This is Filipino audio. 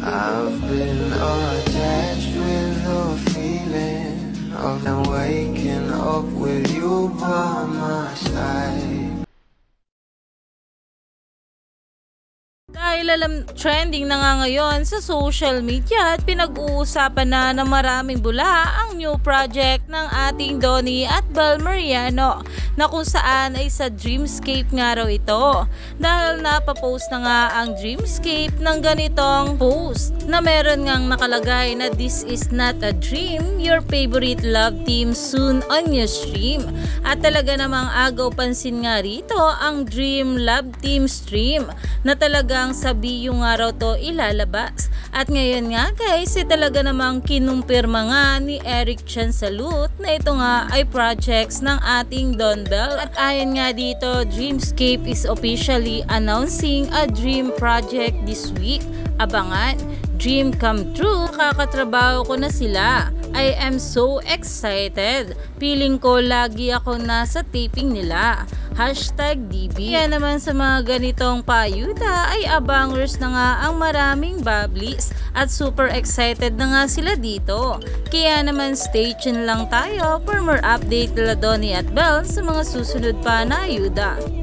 I've been attached with the feeling of waking up with you by my side. Dahil trending na nga ngayon sa social media at pinag-uusapan na ng maraming bula ang new project ng ating Donnie at Bel Mariano na kung saan ay sa Dreamscape nga raw ito. Dahil napapost na nga ang Dreamscape ng ganitong post na meron ngang nakalagay na "This is not a dream, your favorite love team soon on your stream." At talaga namang agaw pansin nga rito ang Dream Love Team stream na talagang sabi yung nga raw to ilalabas. At ngayon nga guys, talaga namang kinumpirma nga ni Eric Chansalut na ito nga ay projects ng ating Don Bel. At ayon nga dito, Dreamscape is officially announcing a dream project this week. Abangan, dream come true, kakatrabaho ko na sila. I am so excited. Feeling ko lagi ako nasa taping nila. #DB. Kaya naman sa mga ganitong payuda ay abangers na nga ang maraming bablis at super excited na nga sila dito. Kaya naman stay tuned lang tayo for more update nila Donnie at Bel sa mga susunod pa na ayuda.